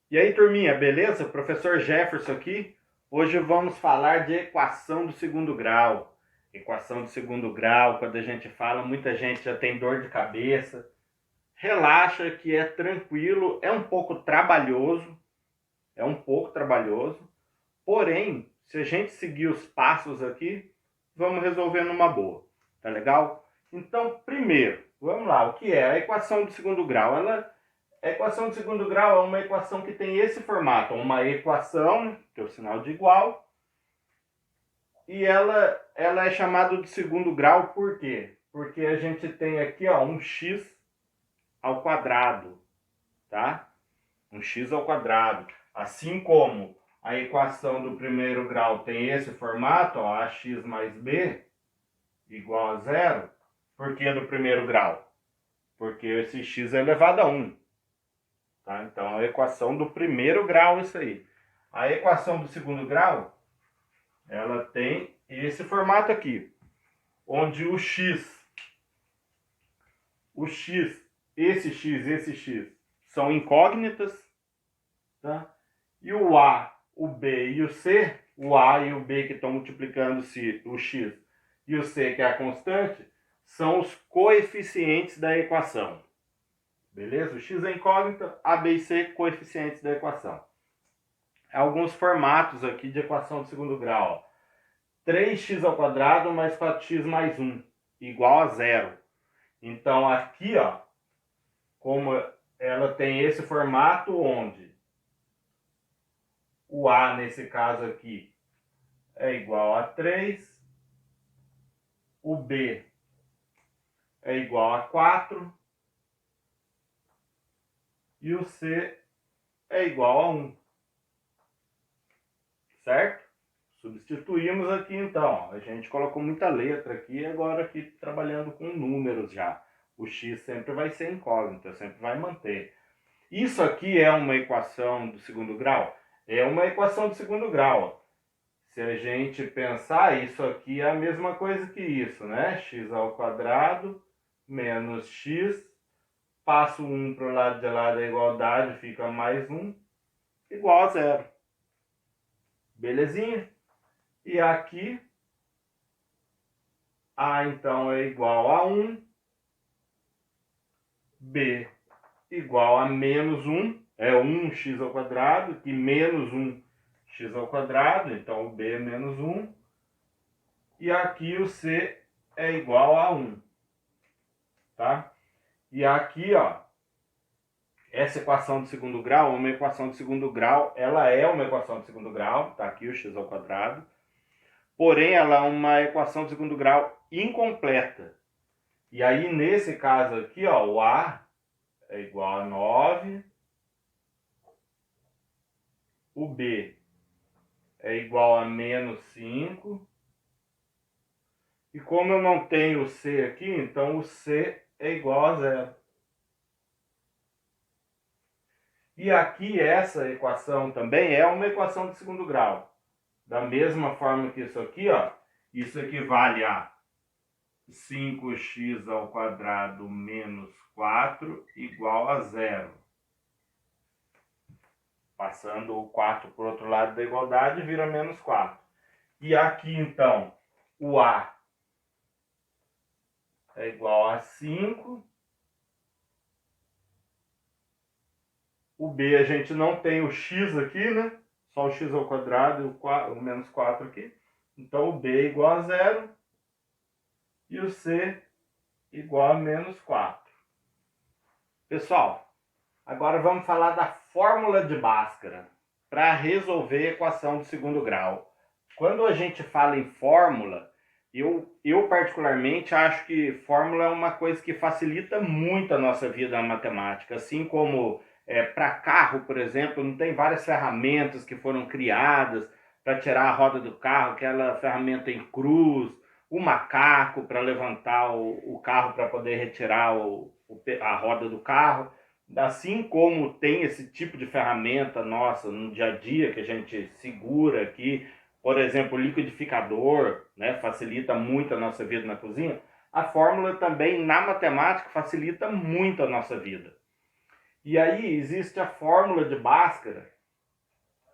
E aí, turminha, beleza? Professor Jefferson aqui. Hoje vamos falar de equação do segundo grau. Equação do segundo grau, quando a gente fala, muita gente já tem dor de cabeça. Relaxa que é tranquilo, é um pouco trabalhoso. Porém, se a gente seguir os passos aqui, vamos resolver numa boa. Tá legal? Então, primeiro, vamos lá. O que é a equação do segundo grau? A equação de segundo grau é uma equação que tem esse formato, uma equação, que é o sinal de igual, e ela é chamada de segundo grau por quê? Porque a gente tem aqui um x ao quadrado, tá? Um x ao quadrado. Assim como a equação do primeiro grau tem esse formato, ax mais b igual a zero. Por que do primeiro grau? Porque esse x é elevado a 1. Tá? Então, a equação do primeiro grau é isso aí. A equação do segundo grau, ela tem esse formato aqui, onde esse x são incógnitas, tá? E o a, o b e o c, o a e o b que estão multiplicando o x e o c que é a constante, são os coeficientes da equação. Beleza? O x é incógnita, a, b e c coeficientes da equação. Alguns formatos aqui de equação de segundo grau. 3x ao quadrado mais 4x mais 1 igual a zero. Então aqui, como ela tem esse formato onde o a nesse caso aqui é igual a 3, o b é igual a 4 e o c é igual a 1. Certo? Substituímos aqui então. A gente colocou muita letra aqui, agora aqui trabalhando com números já. O x sempre vai ser incógnito, sempre vai manter. Isso aqui é uma equação do segundo grau? É uma equação do segundo grau. Se a gente pensar, isso aqui é a mesma coisa que isso, né? X ao quadrado menos x, passo 1 para o lado de lá da igualdade, fica mais 1, igual a zero. Belezinha? E aqui, A então é igual a 1, B igual a menos 1, é 1x ao quadrado, que menos 1x ao quadrado, então o B é menos 1. E aqui o C é igual a 1, tá? E aqui, essa equação de segundo grau, uma equação de segundo grau, ela é uma equação de segundo grau, tá aqui o x ao quadrado, porém ela é uma equação de segundo grau incompleta. E aí, nesse caso aqui, o A é igual a 9, o B é igual a menos 5, e como eu não tenho o C aqui, então o C é igual a zero. E aqui essa equação também é uma equação de segundo grau. Da mesma forma que isso aqui, isso equivale a 5x ao quadrado menos 4 igual a zero. Passando o 4 para o outro lado da igualdade, vira menos 4. E aqui, então, o A é igual a 5. O B a gente não tem o x aqui, né? Só o x ao quadrado e o menos 4 aqui. Então, o B é igual a zero. E o C igual a menos 4. Pessoal, agora vamos falar da fórmula de Bhaskara para resolver a equação do segundo grau. Quando a gente fala em fórmula, eu particularmente acho que fórmula é uma coisa que facilita muito a nossa vida na matemática. Assim como para carro, por exemplo, não tem várias ferramentas que foram criadas para tirar a roda do carro, aquela ferramenta em cruz, o macaco para levantar o carro para poder retirar a roda do carro. Assim como tem esse tipo de ferramenta nossa no dia a dia que a gente segura aqui, por exemplo, o liquidificador, né, facilita muito a nossa vida na cozinha, a fórmula também na matemática facilita muito a nossa vida. E aí existe a fórmula de Bhaskara.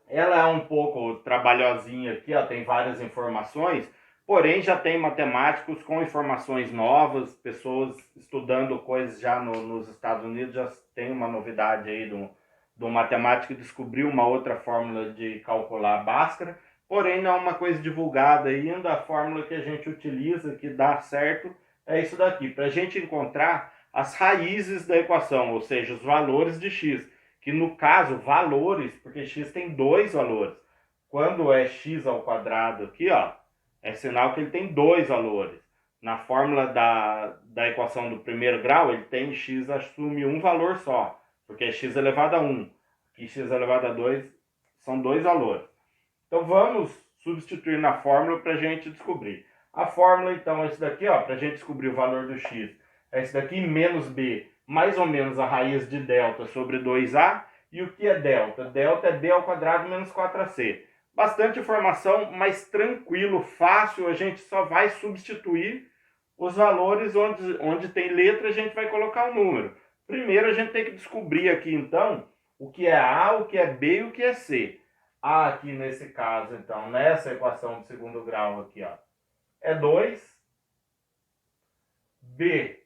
Ela é um pouco trabalhosinha aqui, ó, tem várias informações, porém já tem matemáticos com informações novas, pessoas estudando coisas já nos Estados Unidos, já tem uma novidade aí do matemático que descobriu uma outra fórmula de calcular a Bhaskara, porém não é uma coisa divulgada ainda. A fórmula que a gente utiliza, que dá certo, é isso daqui, para a gente encontrar as raízes da equação, ou seja, os valores de x, que no caso, valores, porque x tem dois valores. Quando é x ao quadrado aqui, ó, é sinal que ele tem dois valores. Na fórmula da equação do primeiro grau, ele tem x assume um valor só, porque é x elevado a 1. Aqui x elevado a 2 são dois valores. Então vamos substituir na fórmula para a gente descobrir. A fórmula, então, é esse daqui, ó, para a gente descobrir o valor do x. É esse daqui, menos b, mais ou menos a raiz de delta sobre 2a. E o que é delta? Delta é b ao quadrado menos 4ac. Bastante informação, mas tranquilo, fácil. A gente só vai substituir os valores onde tem letra, a gente vai colocar o número. Primeiro a gente tem que descobrir aqui, então, o que é a, o que é b e o que é c. A aqui nesse caso, então, nessa equação de segundo grau aqui, ó, é 2. B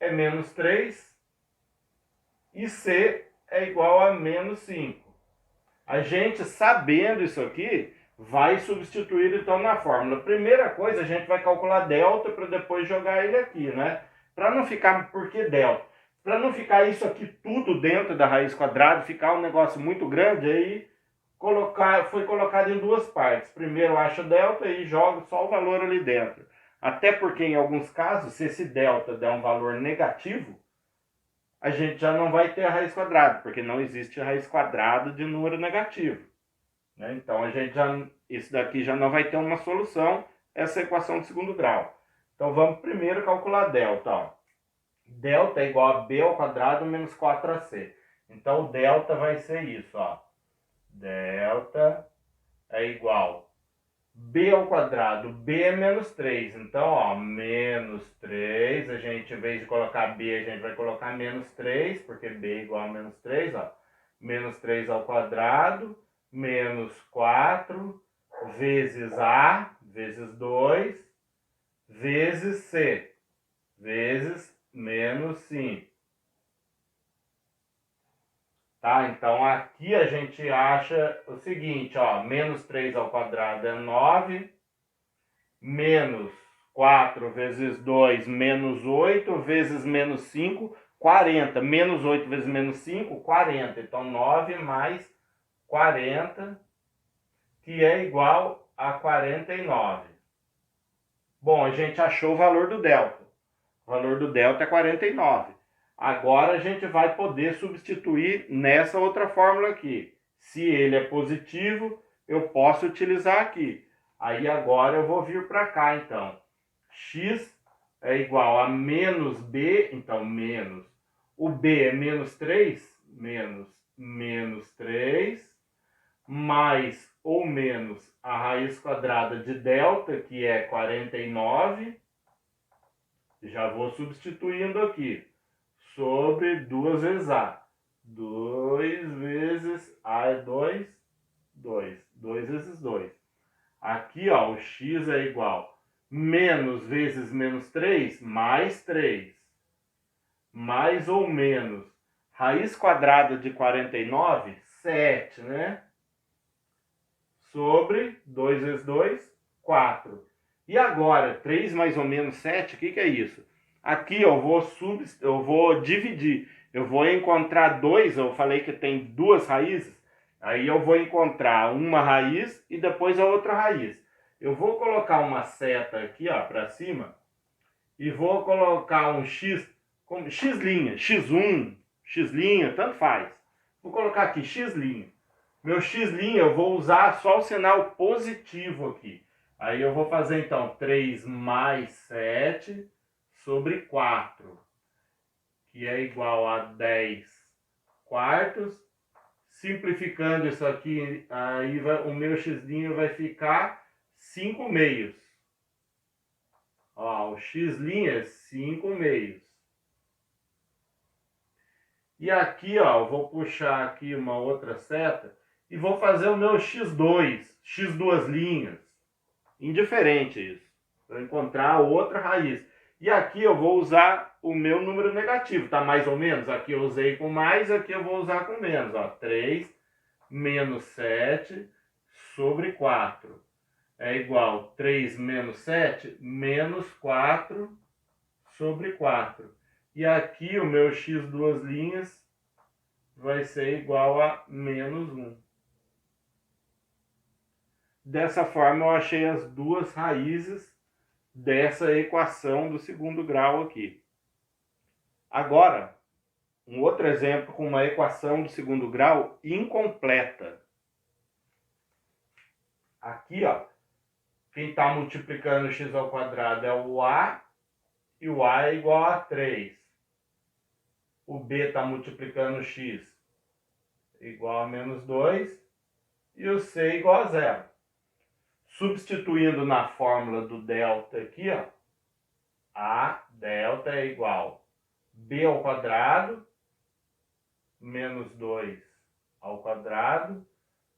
é menos 3. E C é igual a menos 5. A gente, sabendo isso aqui, vai substituir então na fórmula. Primeira coisa, a gente vai calcular delta para depois jogar ele aqui, né? Para não ficar, por que delta? Para não ficar isso aqui tudo dentro da raiz quadrada, ficar um negócio muito grande, aí foi colocado em duas partes. Primeiro acha delta e joga só o valor ali dentro. Até porque em alguns casos, se esse delta der um valor negativo, a gente já não vai ter a raiz quadrada, porque não existe raiz quadrada de número negativo, né? Então, isso daqui já não vai ter uma solução, essa equação de segundo grau. Então, vamos primeiro calcular delta. Ó. Delta é igual a b ao quadrado menos 4ac. Então, o delta vai ser isso. Ó. Delta é igual b ao quadrado, b é menos 3, então, ó, menos 3, a gente, em vez de colocar b, a gente vai colocar menos 3, porque b é igual a menos 3, ó, menos 3 ao quadrado, menos 4, vezes a, vezes 2, vezes c, vezes menos 5. Tá? Então, aqui a gente acha o seguinte, ó, menos 3 ao quadrado é 9, menos 4 vezes 2, menos 8, vezes menos 5, 40. Menos 8 vezes menos 5, 40. Então, 9 mais 40, que é igual a 49. Bom, a gente achou o valor do delta. O valor do delta é 49. Agora a gente vai poder substituir nessa outra fórmula aqui. Se ele é positivo, eu posso utilizar aqui. Aí agora eu vou vir para cá, então. X é igual a menos B, então menos. O B é menos 3, menos 3, mais ou menos a raiz quadrada de delta, que é 49. Já vou substituindo aqui. Sobre 2 vezes A. 2 vezes A é 2, 2. 2 vezes 2. Aqui, ó, o x é igual menos vezes menos 3, mais 3. Mais ou menos raiz quadrada de 49, 7, né? Sobre 2 vezes 2, 4. E agora, 3 mais ou menos 7, o que é isso? Aqui eu vou dividir. Eu vou encontrar 2, eu falei que tem duas raízes. Aí eu vou encontrar uma raiz e depois a outra raiz. Eu vou colocar uma seta aqui, ó, para cima. E vou colocar um x, como x', x1, x', tanto faz. Vou colocar aqui x'. Meu x' eu vou usar só o sinal positivo aqui. Aí eu vou fazer então 3 mais 7 sobre 4, que é igual a 10 quartos. Simplificando isso aqui, aí o meu x' vai ficar 5 meios. Ó, o x' é 5 meios. E aqui, ó, eu vou puxar aqui uma outra seta e vou fazer o meu x2, x duas linhas. Indiferente isso, para encontrar outra raiz. E aqui eu vou usar o meu número negativo, tá mais ou menos? Aqui eu usei com mais, aqui eu vou usar com menos, ó. 3 menos 7 sobre 4 é igual 3 menos 7 menos 4 sobre 4. E aqui o meu x duas linhas vai ser igual a menos 1. Dessa forma eu achei as duas raízes dessa equação do segundo grau aqui. Agora, um outro exemplo com uma equação do segundo grau incompleta. Aqui, ó, quem está multiplicando x ao quadrado é o a, e o a é igual a 3. O b está multiplicando x igual a menos 2, e o c é igual a 0. Substituindo na fórmula do delta aqui, ó, a delta é igual a b ao quadrado menos 2 ao quadrado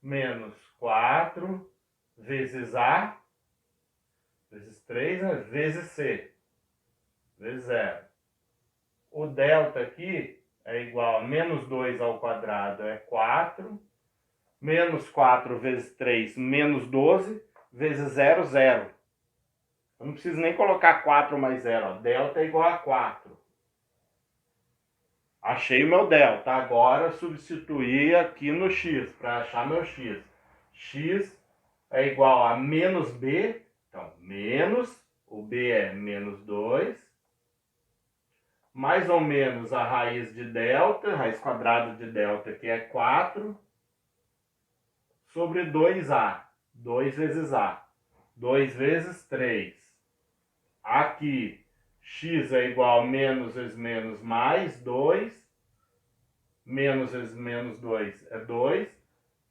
menos 4 vezes a vezes 3, né, vezes c, vezes 0. O delta aqui é igual a menos 2 ao quadrado é 4, menos 4 vezes 3, menos 12, vezes 0, 0. Eu não preciso nem colocar 4 mais 0, ó. Delta é igual a 4. Achei o meu delta. Agora substituir aqui no x, para achar meu x. X é igual a menos b, então menos, o b é menos 2, mais ou menos a raiz de delta, raiz quadrada de delta, que é 4, sobre 2a, 2 vezes a, 2 vezes 3. Aqui, x é igual a menos vezes menos mais 2, menos vezes menos 2 é 2,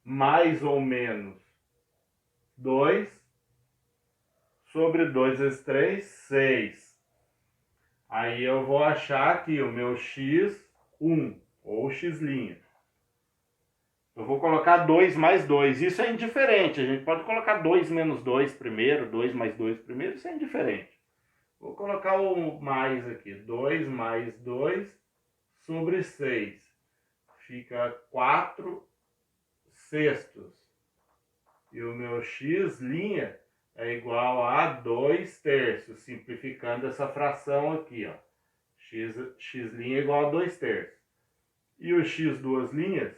mais ou menos 2, sobre 2 vezes 3, 6. Aí eu vou achar aqui o meu x1, ou x'. Eu vou colocar 2 mais 2. Isso é indiferente. A gente pode colocar 2 menos 2 primeiro, 2 mais 2 primeiro. Isso é indiferente. Vou colocar o mais aqui. 2 mais 2 sobre 6. Fica 4 sextos. E o meu x' é igual a 2 terços. Simplificando essa fração aqui, ó. X' é igual a 2 terços. E o x duas linhas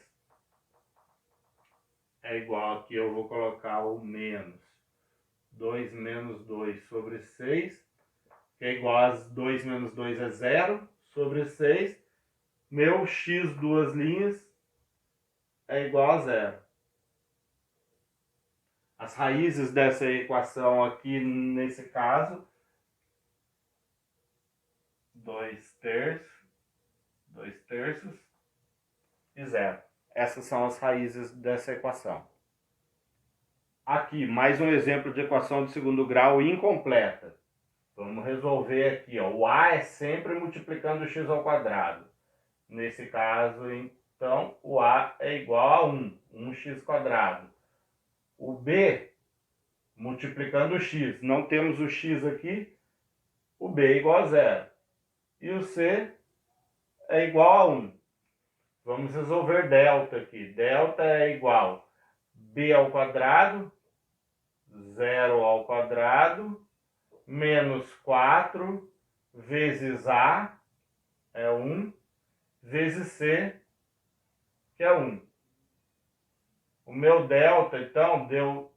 é igual, aqui eu vou colocar o menos 2 menos 2 sobre 6, que é igual a 2 menos 2 é 0, sobre 6. Meu x duas linhas é igual a 0. As raízes dessa equação aqui, nesse caso, 2 terços e 0. Essas são as raízes dessa equação. Aqui, mais um exemplo de equação de segundo grau incompleta. Vamos resolver aqui, ó. O a é sempre multiplicando o x ao quadrado. Nesse caso, então, o a é igual a 1, 1x quadrado. O b, multiplicando o x, não temos o x aqui, o b é igual a 0. E o c é igual a 1. Vamos resolver delta aqui. Delta é igual a b ao quadrado, 0 ao quadrado, menos 4 vezes a, é 1, vezes c, que é 1. O meu delta, então, deu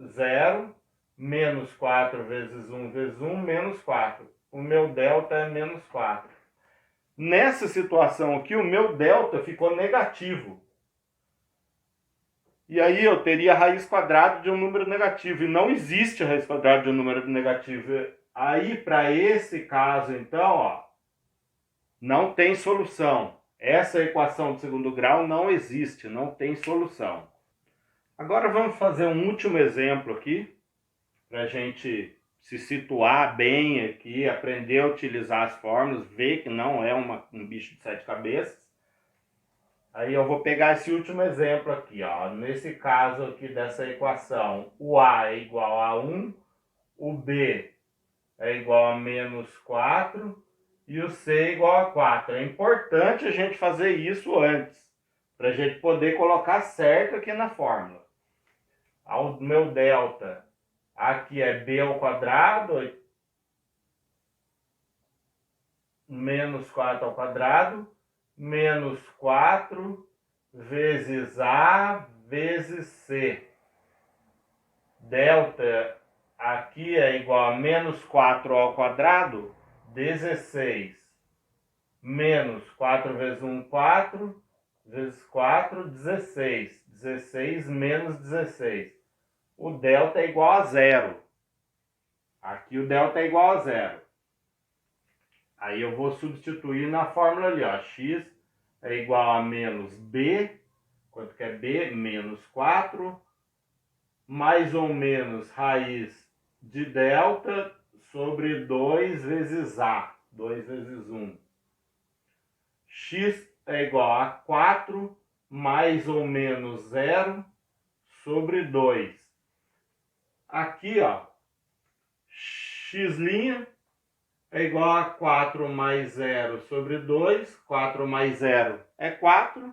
0, menos 4 vezes 1 vezes 1, menos 4. O meu delta é menos 4. Nessa situação aqui, o meu delta ficou negativo. E aí eu teria a raiz quadrada de um número negativo. E não existe a raiz quadrada de um número negativo. Aí, para esse caso, então, ó, não tem solução. Essa equação de segundo grau não existe, não tem solução. Agora vamos fazer um último exemplo aqui, para a gente se situar bem aqui, aprender a utilizar as fórmulas, ver que não é um bicho de 7 cabeças. Aí eu vou pegar esse último exemplo aqui, ó. Nesse caso aqui dessa equação, o A é igual a 1, o B é igual a menos 4 e o C é igual a 4. É importante a gente fazer isso antes, para a gente poder colocar certo aqui na fórmula. O meu delta aqui é B ao quadrado, menos 4 ao quadrado, menos 4 vezes A vezes C. Delta aqui é igual a menos 4 ao quadrado, 16. Menos 4 vezes 1, 4. Vezes 4, 16. 16 menos 16. O delta é igual a zero. Aqui o delta é igual a zero. Aí eu vou substituir na fórmula ali, ó. X é igual a menos B. Quanto que é B? Menos 4. Mais ou menos raiz de delta sobre 2 vezes A. 2 vezes 1. X é igual a 4 mais ou menos 0 sobre 2. Aqui, ó, x' é igual a 4 mais 0 sobre 2. 4 mais 0 é 4.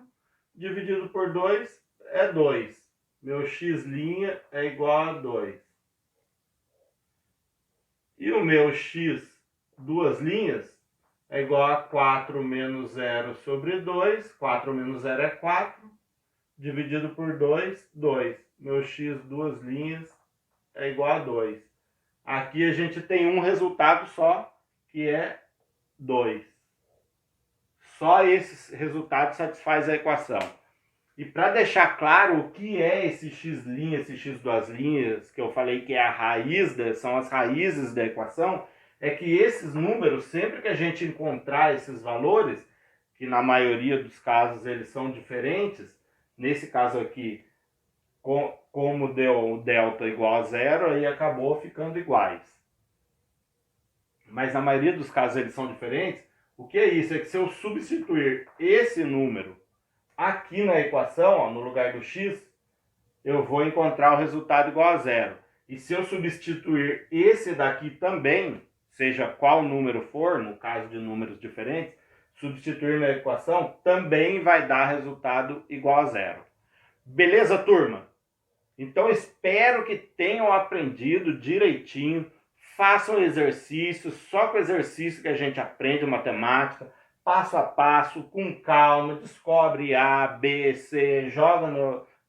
Dividido por 2 é 2. Meu x' é igual a 2. E o meu x, duas linhas, é igual a 4 menos 0 sobre 2. 4 menos 0 é 4. Dividido por 2, 2. Meu x, duas linhas, é igual a 2. Aqui a gente tem um resultado só, que é 2. Só esse resultado satisfaz a equação. E para deixar claro o que é esse x', esse x duas linhas, que eu falei que é a raiz, são as raízes da equação, é que esses números, sempre que a gente encontrar esses valores, que na maioria dos casos eles são diferentes, nesse caso aqui, como deu o delta igual a zero, aí acabou ficando iguais. Mas na maioria dos casos eles são diferentes. O que é isso? É que se eu substituir esse número aqui na equação, ó, no lugar do x, eu vou encontrar o resultado igual a zero. E se eu substituir esse daqui também, seja qual número for, no caso de números diferentes, substituir na equação também vai dar resultado igual a zero. Beleza, turma? Então espero que tenham aprendido direitinho. Façam exercícios, só com exercício que a gente aprende matemática, passo a passo, com calma, descobre A, B, C, joga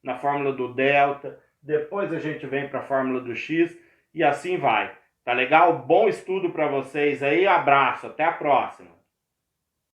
na fórmula do delta, depois a gente vem para a fórmula do x e assim vai. Tá legal? Bom estudo para vocês aí, abraço, até a próxima!